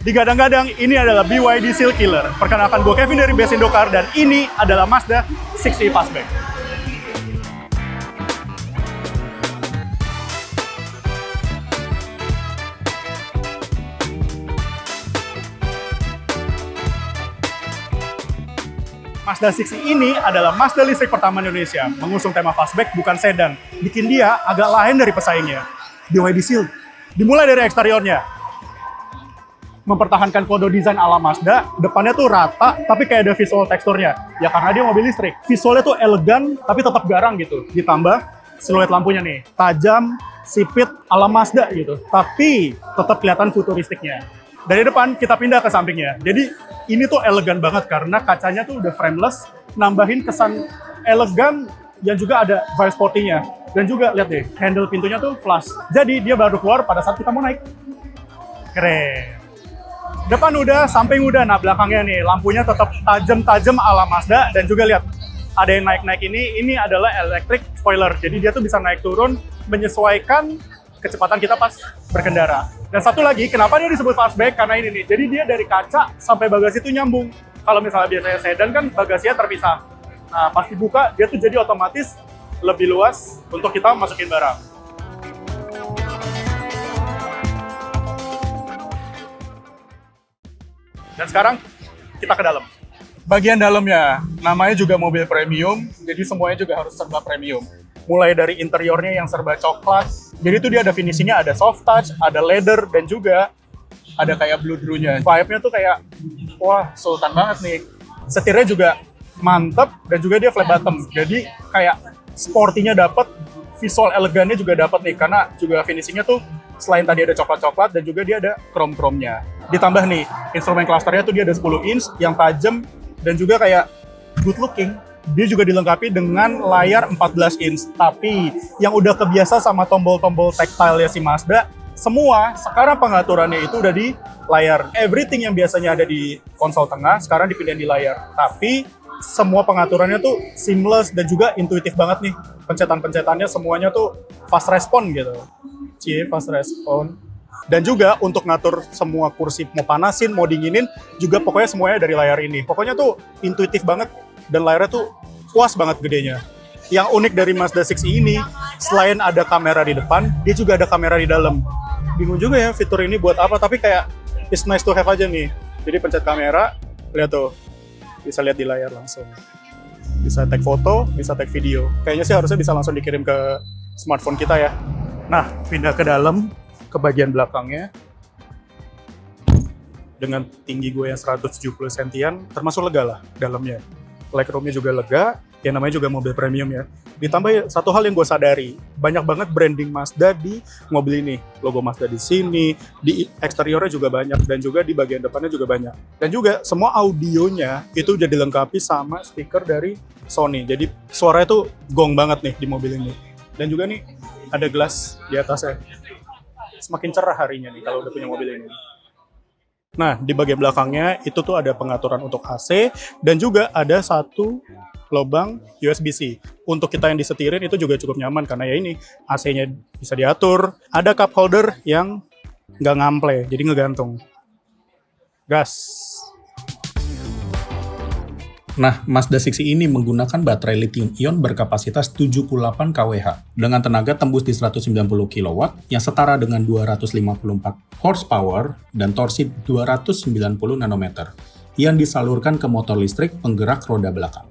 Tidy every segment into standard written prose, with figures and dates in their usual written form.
Digadang-gadang ini adalah BYD Seal Killer. Perkenalkan, gue Kevin dari Best Indokar dan ini adalah Mazda 6e Fastback. Mazda 6e ini adalah Mazda listrik pertama di Indonesia, mengusung tema fastback bukan sedan, bikin dia agak lain dari pesaingnya. BYD Seal dimulai dari eksteriornya, mempertahankan kode desain ala Mazda, depannya tuh rata, tapi kayak ada visual teksturnya. Ya karena dia mobil listrik. Visualnya tuh elegan, tapi tetap garang gitu. Ditambah siluet lampunya nih, tajam, sipit ala Mazda gitu. Tapi tetap kelihatan futuristiknya. Dari depan, kita pindah ke sampingnya. Jadi ini tuh elegan banget karena kacanya tuh udah frameless, nambahin kesan elegan yang juga ada vibe sporty-nya. Dan juga lihat deh, handle pintunya tuh flush. Jadi dia baru keluar pada saat kita mau naik. Keren. Depan udah, samping udah, nah belakangnya nih lampunya tetap tajam-tajam ala Mazda dan juga lihat ada yang naik-naik ini adalah electric spoiler. Jadi dia tuh bisa naik turun menyesuaikan kecepatan kita pas berkendara. Dan satu lagi, kenapa dia disebut fastback? Karena ini nih, jadi dia dari kaca sampai bagasi itu nyambung. Kalau misalnya biasanya sedan kan bagasinya terpisah. Nah pas dibuka dia tuh jadi otomatis lebih luas untuk kita masukin barang. Dan sekarang kita ke dalam. Bagian dalamnya, namanya juga mobil premium, jadi semuanya juga harus serba premium. Mulai dari interiornya yang serba coklat, jadi itu dia ada finishingnya, ada soft touch, ada leather, dan juga ada kayak blue-nya. Vibe-nya tuh kayak, wah sultan banget nih. Setirnya juga mantep, dan juga dia flat bottom. Jadi kayak sportinya dapet, visual elegannya juga dapet nih, karena juga finishingnya tuh selain tadi ada coklat-coklat dan juga dia ada chrome-chrome-nya. Ditambah nih, instrumen clusternya tuh dia ada 10 inch yang tajam dan juga kayak good looking. Dia juga dilengkapi dengan layar 14 inch. Tapi yang udah kebiasa sama tombol-tombol tactile ya si Mazda, semua sekarang pengaturannya itu udah di layar. Everything yang biasanya ada di konsol tengah sekarang dipindahin di layar. Tapi semua pengaturannya tuh seamless dan juga intuitif banget nih. Pencetan-pencetannya semuanya tuh fast respon gitu. Fast respon. Dan juga untuk ngatur semua kursi mau panasin, mau dinginin, juga pokoknya semuanya dari layar ini. Pokoknya tuh intuitif banget dan layarnya tuh puas banget gedenya. Yang unik dari Mazda 6e ini, selain ada kamera di depan, dia juga ada kamera di dalam. Bingung juga ya fitur ini buat apa, tapi kayak it's nice to have aja nih. Jadi pencet kamera, lihat tuh, bisa lihat di layar langsung. Bisa tag foto, bisa tag video. Kayaknya sih harusnya bisa langsung dikirim ke smartphone kita ya. Nah, pindah ke dalam, ke bagian belakangnya. Dengan tinggi gue yang 170 sentian, termasuk lega lah dalamnya. Legroomnya juga lega, yang namanya juga mobil premium ya. Ditambah satu hal yang gue sadari, banyak banget branding Mazda di mobil ini. Logo Mazda di sini, di eksteriornya juga banyak, dan juga di bagian depannya juga banyak. Dan juga semua audionya itu udah dilengkapi sama speaker dari Sony. Jadi suaranya tuh gong banget nih di mobil ini. Dan juga nih ada gelas di atasnya. Semakin cerah harinya nih kalau udah punya mobil ini. Nah, di bagian belakangnya itu tuh ada pengaturan untuk AC dan juga ada satu lubang USB-C. Untuk kita yang disetirin itu juga cukup nyaman karena ya ini AC-nya bisa diatur. Ada cup holder yang nggak ngample, jadi ngegantung. Gas. Nah, Mazda 6e ini menggunakan baterai lithium-ion berkapasitas 78 kWh dengan tenaga tembus di 190 kW yang setara dengan 254 horsepower dan torsi 290 nanometer yang disalurkan ke motor listrik penggerak roda belakang.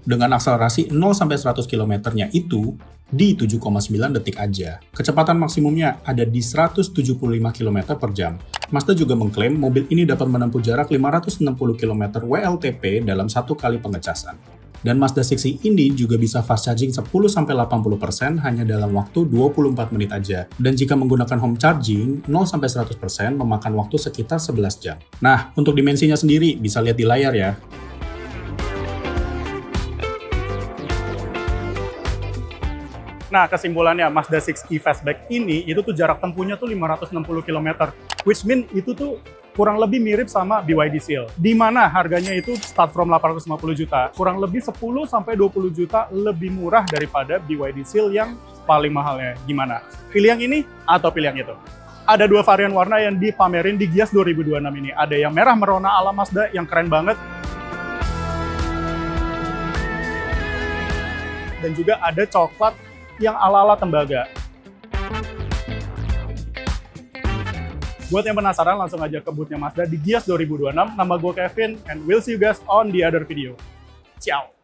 Dengan akselerasi 0-100 km-nya itu di 7,9 detik aja. Kecepatan maksimumnya ada di 175 km per jam. Mazda juga mengklaim mobil ini dapat menempuh jarak 560 km WLTP dalam satu kali pengecasan. Dan Mazda 6e ini juga bisa fast charging 10-80% hanya dalam waktu 24 menit aja. Dan jika menggunakan home charging, 0-100% memakan waktu sekitar 11 jam. Nah, untuk dimensinya sendiri bisa lihat di layar ya. Nah, kesimpulannya Mazda 6e Fastback ini itu tuh jarak tempuhnya tuh 560 km. Which mean itu tuh kurang lebih mirip sama BYD Seal. Di mana harganya itu start from 850 juta. Kurang lebih 10-20 juta lebih murah daripada BYD Seal yang paling mahalnya. Gimana? Pilih yang ini atau pilih yang itu? Ada 2 varian warna yang dipamerin di Gias 2026 ini. Ada yang merah merona ala Mazda yang keren banget. Dan juga ada coklat yang ala-ala tembaga. Buat yang penasaran, langsung aja ke booth-nya Mazda di Gias 2026. Nama gue Kevin, and we'll see you guys on the other video. Ciao!